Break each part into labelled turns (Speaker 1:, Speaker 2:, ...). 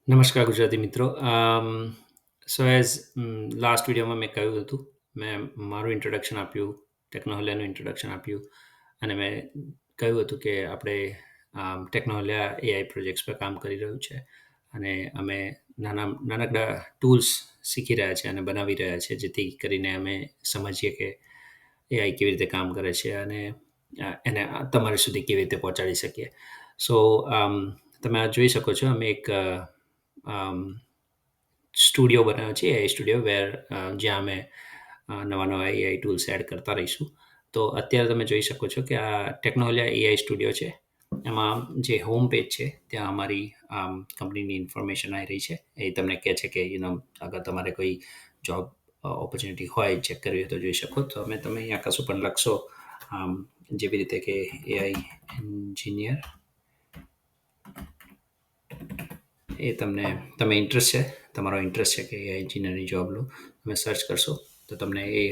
Speaker 1: નમસ્કાર ગુજરાતી મિત્રો. સો as last વિડીયોમાં મેં કહ્યું હતું, મેં મારું ઇન્ટ્રોડક્શન આપ્યું, ટેકનોલિયાનું ઇન્ટ્રોડક્શન આપ્યું અને મેં કહ્યું હતું કે આપણે ટેકનોલિયા એઆઈ પ્રોજેક્ટ્સ પર કામ કરી રહ્યું છે અને અમે નાનકડા ટૂલ્સ શીખી રહ્યા છે અને બનાવી રહ્યા છે, જેથી કરીને અમે સમજીએ કે એઆઈ કેવી રીતે કામ કરે છે અને એને તમારી સુધી કેવી રીતે પહોંચાડી શકીએ. સો તમે આ જોઈ શકો છો, અમે એક સ્ટુડિયો બનાવ્યો છે, એઆઈ સ્ટુડિયો જ્યાં અમે નવા નવા એઆઈ ટૂલ્સ એડ કરતા રહીશું. તો અત્યારે તમે જોઈ શકો છો કે આ ટેકનોલિયા એઆઈ સ્ટુડિયો છે. એમાં જે હોમ પેજ છે ત્યાં અમારી કંપનીની ઇન્ફોર્મેશન આવી રહી છે. એ તમને કહે છે કે અગર તમારે કોઈ જોબ ઓપોર્ચ્યુનિટી હોય ચેક કરવી હોય તો જોઈ શકો. તો તમે અહીંયા કશું પણ લખશો, જેવી રીતે કે એઆઈ એન્જિનિયર, એ તમે ઇન્ટરેસ્ટ છે, તમારો ઇન્ટરેસ્ટ છે કે એઆઈ એન્જિનિયરની જોબ લો, તમે સર્ચ કરશો તો તમને એ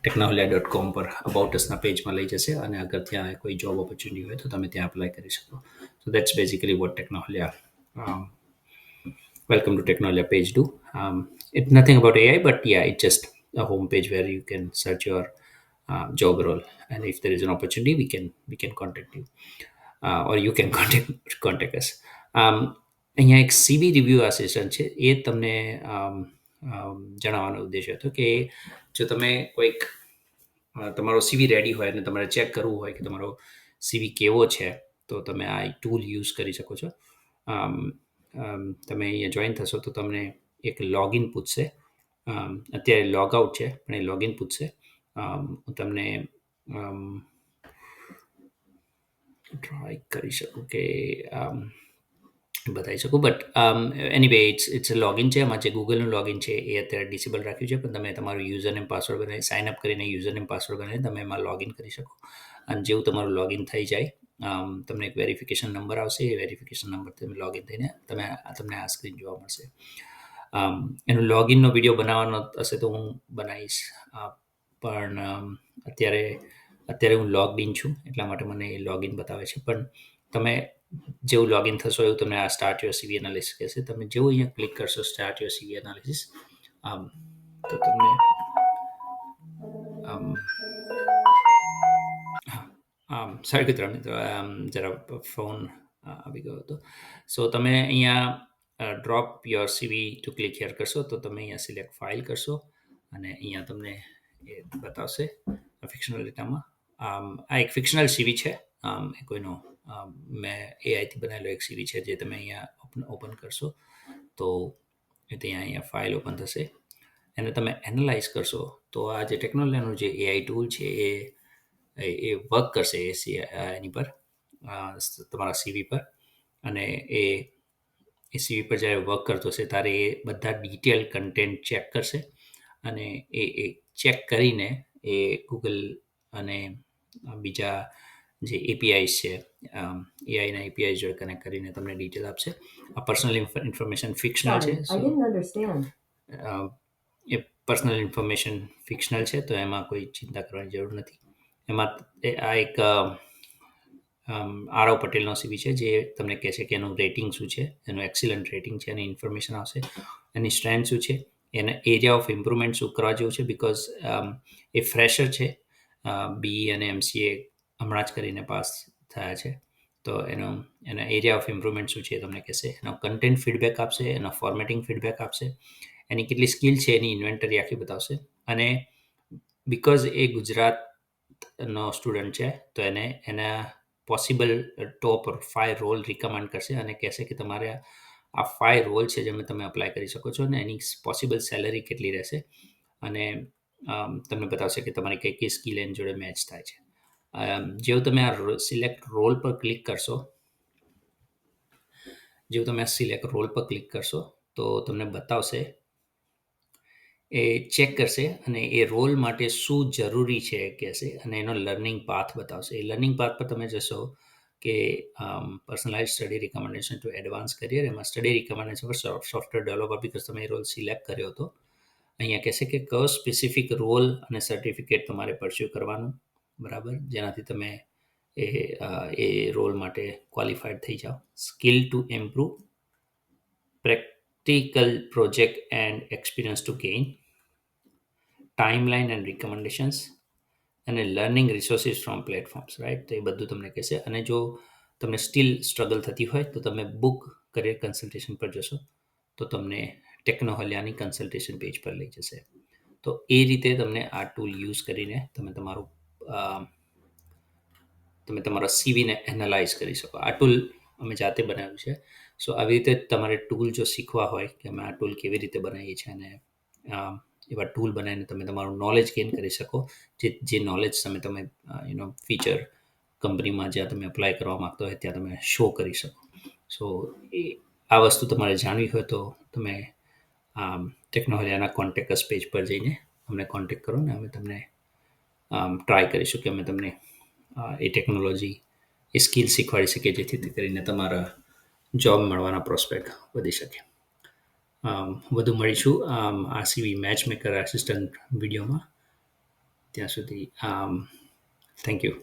Speaker 1: ટેકનોલિયા.com પર અબાઉટ અસના પેજમાં લઈ જશે અને અગર ત્યાં કોઈ જોબ ઓપોર્ચ્યુનિટી હોય તો તમે ત્યાં અપ્લાય કરી શકો. So that's basically what Technolia welcome to Technolia page do. It's nothing about AI, but yeah, it's just a home page where you can search your job role, and if there is an opportunity, we can contact you, or you can contact us. અહીંયા એક સીવી review assistant છે, એ તમને જણાવવાનો ઉદ્દેશ હતો કે જો તમે કોઈક તમારો સીવી રેડી હોય અને તમારે ચેક કરવું હોય કે તમારો સીવી કેવો છે, તો તમે આ ટૂલ યુઝ કરી શકો છો. તમે અહીંયા જોઈન થશો તો તમને એક લોગિન પૂછશે. અત્યારે લોગ આઉટ છે પણ એ લોગિન પૂછશે. હું તમને ટ્રાય કરી શકું કે બતાવી શકું, બટ એનીવે ઇટ્સ લોગિન છે. એમાં જે ગૂગલનું લોગિન છે એ અત્યારે ડિસેબલ રાખ્યું છે, પણ તમે તમારું યુઝર નેમ પાસવર્ડ બનાવી સાઇન અપ કરીને યુઝર નેમ પાસવર્ડ બનાવીને તમે એમાં લોગિન કરી શકો. અને જેવું તમારું લોગિન થઈ જાય, તમને એક વેરિફિકેશન નંબર આવશે. એ વેરિફિકેશન નંબર તમે લોગિન થઈને તમને આ સ્ક્રીન જોવા મળશે. એનો લોગિનનો વિડીયો બનાવવાનો હશે તો હું બનાવીશ, પણ અત્યારે હું લોગડ ઇન છું એટલા માટે મને એ લોગિન બતાવે છે. પણ તમે જેવું લોગિન થશો એવું તમને આ સ્ટાર્ટ યોર સીવી એનાલિસિસ કહેશે. તમે જેવું અહીંયા ક્લિક કરશો સ્ટાર્ટ યોર સીવી એનાલિસિસ, તો તમને સોરી કુતરા મિત્રો, જરા ફોન આવી ગયો હતો. સો તમે અહીંયા drop your CV to click here કરશો તો તમે અહીંયા સિલેક્ટ ફાઇલ કરશો અને અહીંયા તમને એ બતાવશે ફિક્શનલ ડેટામાં. આ એક ફિક્શનલ સીવી છે, એ કોઈનો મેં એઆઈથી બનાવેલો એક સીવી છે, જે તમે અહીંયા ઓપન કરશો તો ત્યાં અહીંયા ફાઇલ ઓપન થશે. એને તમે એનાલાઇઝ કરશો તો આ જે ટેકનોલોજીનું જે એઆઈ ટૂલ છે એ વર્ક કરશે એની પર, તમારા સીવી પર. અને એ સીવી પર જ્યારે વર્ક કરતો હશે ત્યારે એ બધા ડિટેલ કન્ટેન્ટ ચેક કરશે અને એ ચેક કરીને એ ગૂગલ અને બીજા જે એપીઆઈસ છે, એઆઈના એપીઆઈ જોડે કનેક્ટ કરીને તમને ડિટેલ આપશે. આ પર્સનલ ઇન્ફોર્મેશન ફિક્શનલ છે. એ પર્સનલ ઇન્ફોર્મેશન ફિક્શનલ છે, તો એમાં કોઈ ચિંતા કરવાની જરૂર નથી. એમાં આ એક આરવ પટેલનો સીવી છે, જે તમને કહે છે કે એનું રેટિંગ શું છે, એનું એક્સિલન્ટ રેટિંગ છે, એની ઇન્ફોર્મેશન આવશે, એની સ્ટ્રેન્થ શું છે, એના એરિયા ઓફ ઇમ્પ્રુવમેન્ટ શું કરવા જેવું છે. બિકોઝ એ ફ્રેશર છે, બીઈ અને એમસીએ હમણાં જ કરીને પાસ થયા છે, તો એના એરિયા ઓફ ઇમ્પ્રુવમેન્ટ શું છે એ તમને કહેશે. એનો કન્ટેન્ટ ફીડબેક આપશે, એનો ફોર્મેટિંગ ફીડબેક આપશે, એની કેટલી સ્કિલ છે એની ઇન્વેન્ટરી આખી બતાવશે. અને બિકોઝ એ ગુજરાતનો સ્ટુડન્ટ છે તો એના પોસિબલ ટોપ 5 રોલ રિકમેન્ડ કરશે અને કહેશે કે તમારે આ 5 રોલ છે જેમાં તમે અપ્લાય કરી શકો છો અને એની પોસિબલ સેલરી કેટલી રહેશે. અને તમને બતાવશે કે તમારી કઈ કઈ સ્કિલ એની જોડે મેચ થાય છે. જેવું તમે આ સિલેક્ટ રોલ પર ક્લિક કરશો તો તમને બતાવશે, એ ચેક કરશે અને એ રોલ માટે શું જરૂરી છે એ કહેશે અને એનો લર્નિંગ પાથ બતાવશે. એ લર્નિંગ પાથ પર તમે જશો કે personalize study recommendation to advance career, એમાં study recommendation for software developer, because તમે એ રોલ સિલેક્ટ કર્યો હતો. અહીંયા કહેશે કે કયો સ્પેસિફિક રોલ અને સર્ટિફિકેટ તમારે પરસ્યુ કરવાનું, બરાબર, જેનાથી તમે એ રોલ માટે ક્વોલિફાઈડ થઈ જાઓ. Skill to improve practical project and experience to gain, timeline and recommendations, અને learning resources from platforms, right? તો એ બધું તમને કહેશે. અને જો તમને સ્ટીલ સ્ટ્રગલ થતી હોય તો તમે બુક કરિયર કન્સલ્ટેશન પર જશો, તો તમને ટેકનોહલિયાની કન્સલ્ટેશન પેજ પર લઈ જશે. તો એ રીતે તમને આ ટૂલ યુઝ કરીને અ, તમે તમારા સીવીને એનાલાઇઝ કરી શકો. આ ટૂલ અમે જાતે બનાવ્યું છે. સો આવી રીતે તમારે ટૂલ જો શીખવા હોય કે અમે આ ટૂલ કેવી રીતે બનાવીએ છીએ, અને એવા ટૂલ બનાવીને તમે તમારું નોલેજ ગેઇન કરી શકો, જે નોલેજ તમે ફીચર કંપનીમાં જ્યાં તમે અપ્લાય કરવા માગતો હોય ત્યાં તમે શો કરી શકો. સો એ આ વસ્તુ તમારે જાણવી હોય તો તમે ટેકનોલોજીના કોન્ટેક્ટ પેજ પર જઈને અમને કોન્ટેક્ટ કરો ને અમે તમને ટ્રાય કરીશું કે અમે તમને એ ટેકનોલોજી, એ સ્કિલ શીખવાડી શકીએ, જેથી કરીને તમારા જોબ મળવાના પ્રોસ્પેક્ટ વધી શકે. વધુ મળીશું આરસીબી મેચ મેકર આસિસ્ટન્ટ વિડીયોમાં. ત્યાં સુધી થેન્ક યુ.